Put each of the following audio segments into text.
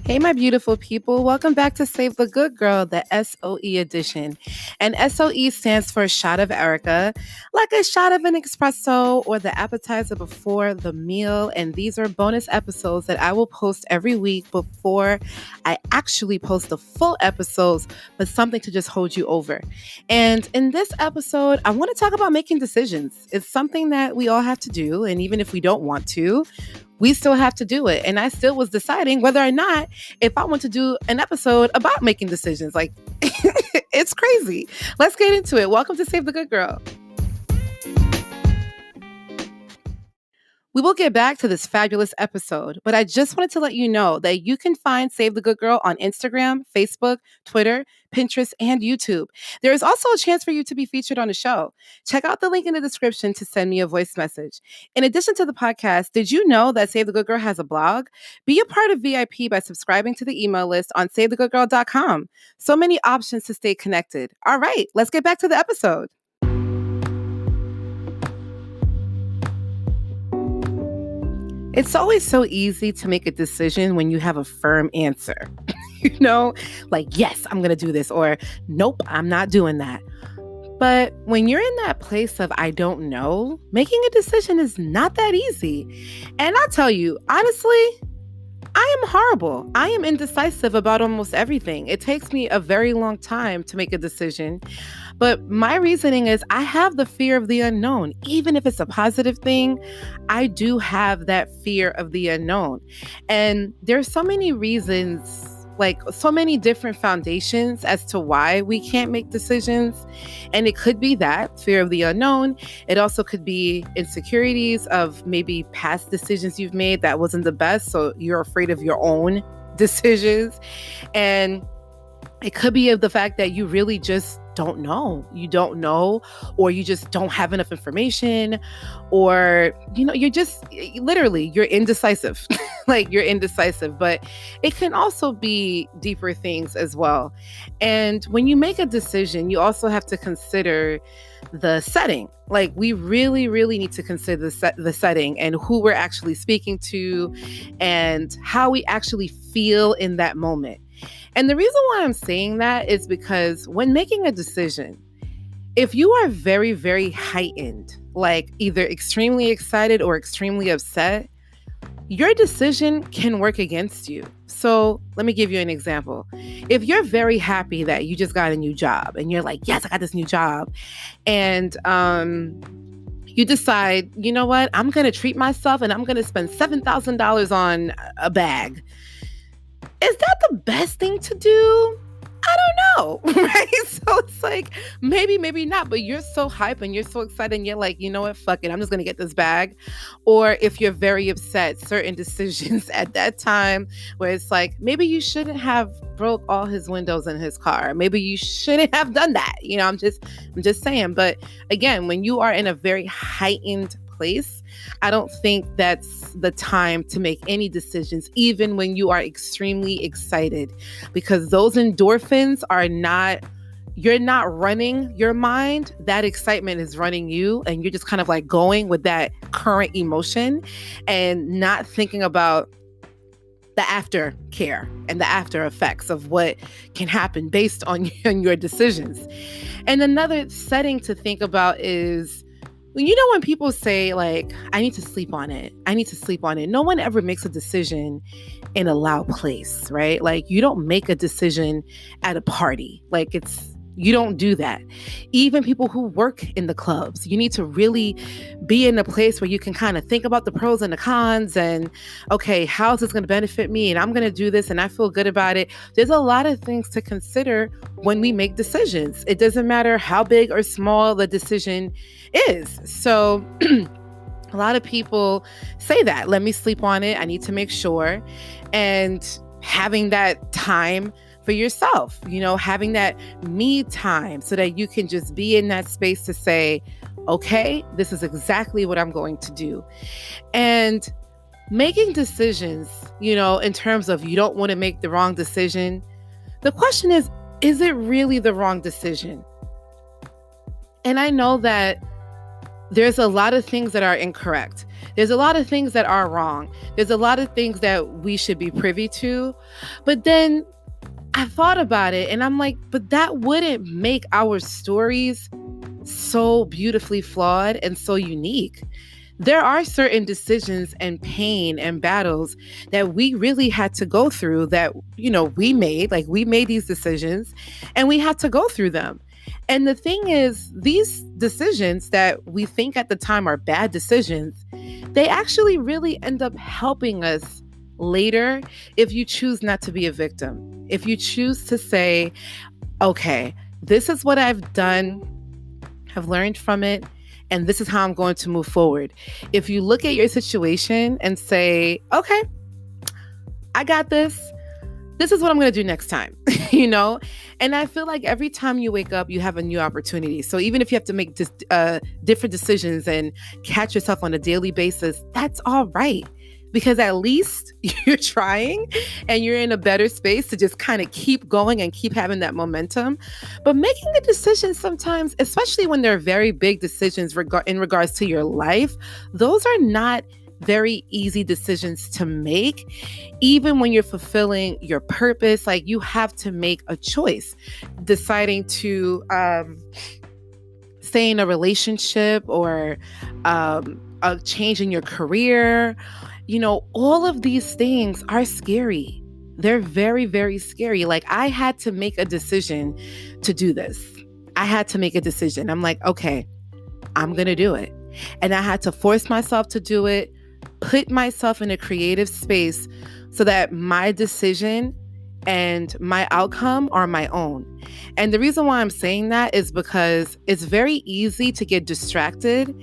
Hey, my beautiful people. Welcome back to Save the Good Girl, the SOE edition. And SOE stands for Shot of Erica, like a shot of an espresso or the appetizer before the meal. And these are bonus episodes that I will post every week before I actually post the full episodes, but something to just hold you over. And in this episode, I want to talk about making decisions. It's something that we all have to do. And even if we don't want to, we still have to do it. And I still was deciding whether or not if I want to do an episode about making decisions. Like, it's crazy. Let's get into it. Welcome to Save the Good Girl. We will get back to this fabulous episode, but I just wanted to let you know that you can find Save the Good Girl on Instagram, Facebook, Twitter, Pinterest, and YouTube. There is also a chance for you to be featured on the show. Check out the link in the description to send me a voice message. In addition to the podcast, did you know that Save the Good Girl has a blog? Be a part of VIP by subscribing to the email list on SaveTheGoodGirl.com. So many options to stay connected. All right, let's get back to the episode. It's always so easy to make a decision when you have a firm answer. Like, yes, I'm going to do this, or nope, I'm not doing that. But when you're in that place of I don't know, making a decision is not that easy. And I'll tell you, honestly, I am horrible. I am indecisive about almost everything. It takes me a very long time to make a decision. But my reasoning is I have the fear of the unknown. Even if it's a positive thing, I do have that fear of the unknown. And there's so many reasons, like so many different foundations as to why we can't make decisions. And it could be that fear of the unknown. It also could be insecurities of maybe past decisions you've made that wasn't the best. So you're afraid of your own decisions. And it could be of the fact that you really just don't know. You don't know, or you just don't have enough information, or, you're just literally, you're indecisive. Like, you're indecisive, but it can also be deeper things as well. And when you make a decision, you also have to consider the setting. Like, we really, really need to consider the setting and who we're actually speaking to and how we actually feel in that moment. And the reason why I'm saying that is because when making a decision, if you are very, very heightened, like either extremely excited or extremely upset, your decision can work against you. So let me give you an example. If you're very happy that you just got a new job and you're like, yes, I got this new job. And you decide, you know what, I'm going to treat myself and I'm going to spend $7,000 on a bag. Is that the best thing to do? I don't know, right? So it's like, maybe not, but you're so hype and you're so excited and you're like, you know what, fuck it, I'm just going to get this bag. Or if you're very upset, certain decisions at that time where it's like, maybe you shouldn't have broke all his windows in his car. Maybe you shouldn't have done that. I'm just saying. But again, when you are in a very heightened place, I don't think that's the time to make any decisions, even when you are extremely excited, because those endorphins you're not running your mind. That excitement is running you, and you're just kind of like going with that current emotion and not thinking about the aftercare and the after effects of what can happen based on your decisions. And another setting to think about is, when people say, like, I need to sleep on it. No one ever makes a decision in a loud place, right? Like, you don't make a decision at a party. Like, you don't do that. Even people who work in the clubs, you need to really be in a place where you can kind of think about the pros and the cons and, okay, how is this going to benefit me? And I'm going to do this and I feel good about it. There's a lot of things to consider when we make decisions. It doesn't matter how big or small the decision is. So a lot of people say that, let me sleep on it. I need to make sure. And having that time for yourself, having that me time so that you can just be in that space to say, okay, this is exactly what I'm going to do. And making decisions, in terms of you don't want to make the wrong decision. The question is it really the wrong decision? And I know that there's a lot of things that are incorrect. There's a lot of things that are wrong. There's a lot of things that we should be privy to. But then I thought about it and I'm like, but that wouldn't make our stories so beautifully flawed and so unique. There are certain decisions and pain and battles that we really had to go through that, we made. Like, we made these decisions and we had to go through them. And the thing is, these decisions that we think at the time are bad decisions, they actually really end up helping us later if you choose not to be a victim. If you choose to say, okay, this is what I've done, have learned from it, and this is how I'm going to move forward. If you look at your situation and say, okay, I got this. This is what I'm going to do next time, And I feel like every time you wake up, you have a new opportunity. So even if you have to make different decisions and catch yourself on a daily basis, that's all right. Because at least you're trying and you're in a better space to just kind of keep going and keep having that momentum. But making a decision sometimes, especially when they're very big decisions in regards to your life, those are not very easy decisions to make. Even when you're fulfilling your purpose, like, you have to make a choice, deciding to stay in a relationship or a change in your career. All of these things are scary. They're very, very scary. Like, I had to make a decision to do this. I had to make a decision. I'm like, okay, I'm going to do it. And I had to force myself to do it, put myself in a creative space so that my decision and my outcome are my own. And the reason why I'm saying that is because it's very easy to get distracted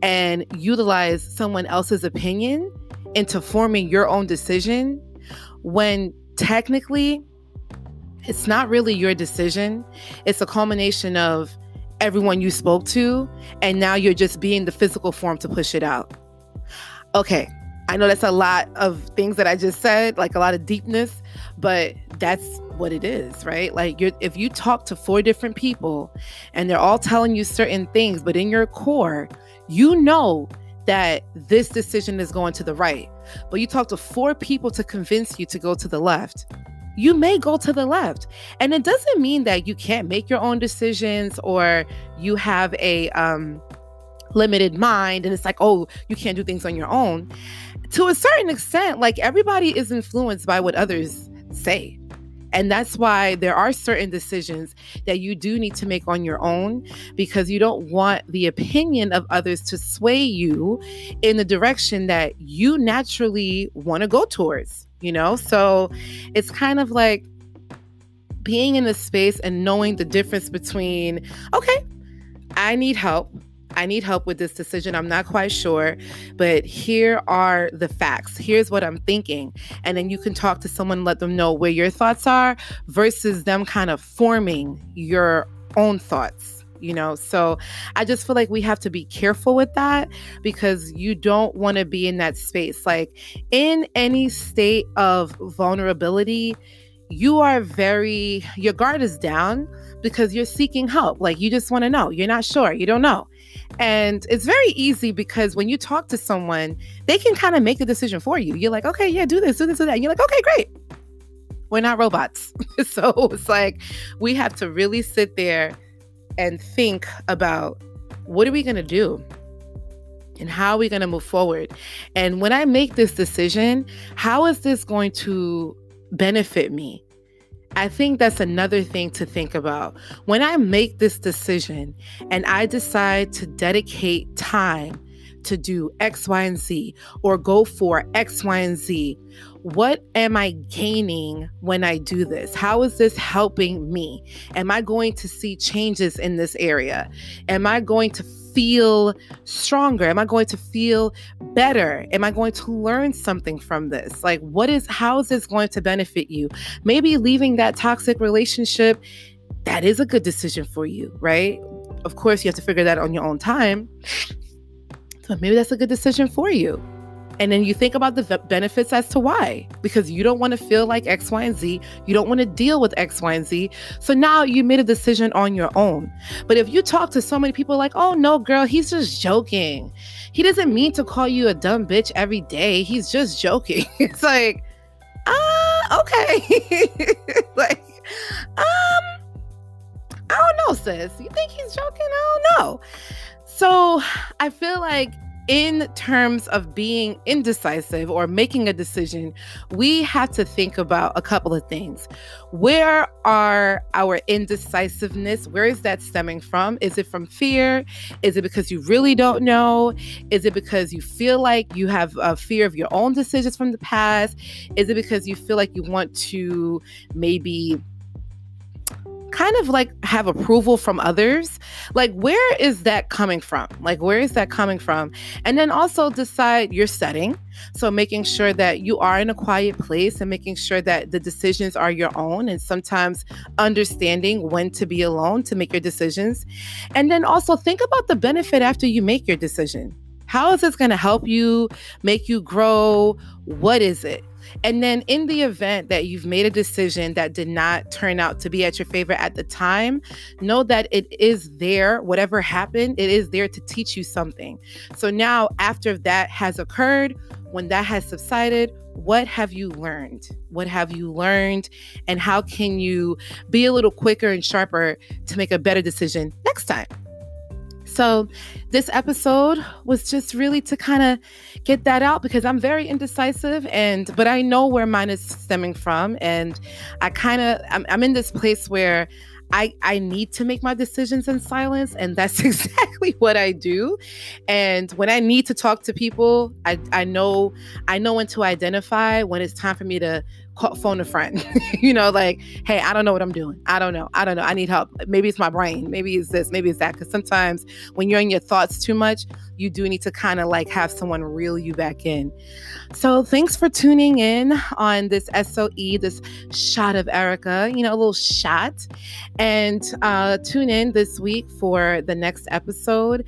and utilize someone else's opinion into forming your own decision when technically it's not really your decision. It's a culmination of everyone you spoke to, and now you're just being the physical form to push it out. Okay, I know that's a lot of things that I just said, like a lot of deepness, but that's what it is, right? Like, if you talk to 4 different people and they're all telling you certain things, but in your core, you know that this decision is going to the right, but you talk to 4 people to convince you to go to the left, you may go to the left. And it doesn't mean that you can't make your own decisions or you have a limited mind and it's like, oh, you can't do things on your own. To a certain extent, like, everybody is influenced by what others say. And that's why there are certain decisions that you do need to make on your own, because you don't want the opinion of others to sway you in the direction that you naturally want to go towards, So it's kind of like being in a space and knowing the difference between, okay, I need help. I need help with this decision. I'm not quite sure, but here are the facts. Here's what I'm thinking. And then you can talk to someone, let them know where your thoughts are versus them kind of forming your own thoughts, So I just feel like we have to be careful with that, because you don't want to be in that space. Like, in any state of vulnerability, your guard is down because you're seeking help. Like, you just want to know. You're not sure. You don't know. And it's very easy because when you talk to someone, they can kind of make a decision for you. You're like, okay, yeah, do this, do that. And you're like, okay, great. We're not robots. So it's like, we have to really sit there and think about, what are we going to do? And how are we going to move forward? And when I make this decision, how is this going to benefit me? I think that's another thing to think about. When I make this decision and I decide to dedicate time to do X, Y, and Z, or go for X, Y, and Z, what am I gaining when I do this? How is this helping me? Am I going to see changes in this area? Am I going to feel stronger? Am I going to feel better? Am I going to learn something from this? Like, how is this going to benefit you? Maybe leaving that toxic relationship, that is a good decision for you, right? Of course, you have to figure that on your own time. So maybe that's a good decision for you. And then you think about the benefits as to why, because you don't want to feel like X, Y, and Z. You don't want to deal with X, Y, and Z. So now you made a decision on your own. But if you talk to so many people like, oh no, girl, he's just joking. He doesn't mean to call you a dumb bitch every day. He's just joking. It's like, okay. Like, I don't know, sis. You think he's joking? I don't know. So I feel like in terms of being indecisive or making a decision, we have to think about a couple of things. Where are our indecisiveness? Where is that stemming from? Is it from fear? Is it because you really don't know? Is it because you feel like you have a fear of your own decisions from the past? Is it because you feel like you want to maybe kind of like have approval from others? Like, where is that coming from? And then also decide your setting. So making sure that you are in a quiet place and making sure that the decisions are your own, and sometimes understanding when to be alone to make your decisions. And then also think about the benefit after you make your decision. How is this going to help you, make you grow? What is it? And then in the event that you've made a decision that did not turn out to be at your favor at the time, know that it is there. Whatever happened, it is there to teach you something. So now after that has occurred, when that has subsided, what have you learned? What have you learned? And how can you be a little quicker and sharper to make a better decision next time? So this episode was just really to kind of get that out, because I'm very indecisive, but I know where mine is stemming from. And I'm in this place where I need to make my decisions in silence, and that's exactly what I do. And when I need to talk to people, I know when to identify when it's time for me to phone a friend. Like, hey, I don't know what I'm doing. I don't know. I need help. Maybe it's my brain. Maybe it's this. Maybe it's that. Because sometimes when you're in your thoughts too much, you do need to kind of like have someone reel you back in. So thanks for tuning in on this S.O.E, this shot of Erica, a little shot. And tune in this week for the next episode.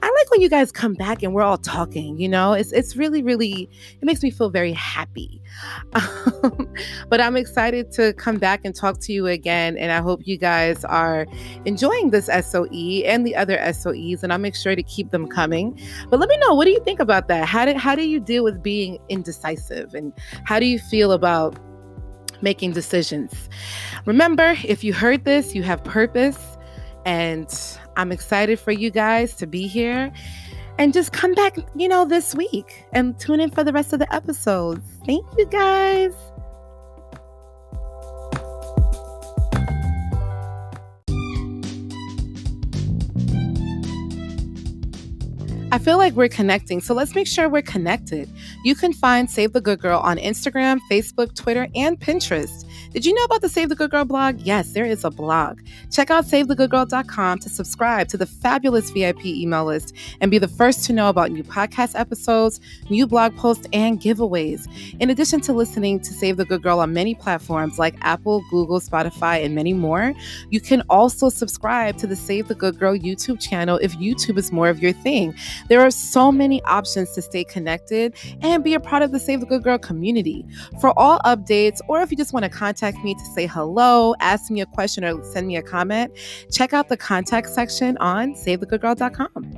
I like when you guys come back and we're all talking, it's really, really, it makes me feel very happy. But I'm excited to come back and talk to you again. And I hope you guys are enjoying this S.O.E and the other S.O.Es, and I'll make sure to keep them coming. But let me know, what do you think about that? How do you deal with being indecisive, and how do you feel about making decisions? Remember, if you heard this, you have purpose, and I'm excited for you guys to be here. And just come back, this week and tune in for the rest of the episodes. Thank you, guys. I feel like we're connecting, so let's make sure we're connected. You can find Save the Good Girl on Instagram, Facebook, Twitter, and Pinterest. Did you know about the Save the Good Girl blog? Yes, there is a blog. Check out SaveTheGoodGirl.com to subscribe to the fabulous VIP email list and be the first to know about new podcast episodes, new blog posts, and giveaways. In addition to listening to Save the Good Girl on many platforms like Apple, Google, Spotify, and many more, you can also subscribe to the Save the Good Girl YouTube channel if YouTube is more of your thing. There are so many options to stay connected and be a part of the Save the Good Girl community. For all updates, or if you just want to contact me to say hello, ask me a question, or send me a comment, check out the contact section on SaveTheGoodGirl.com.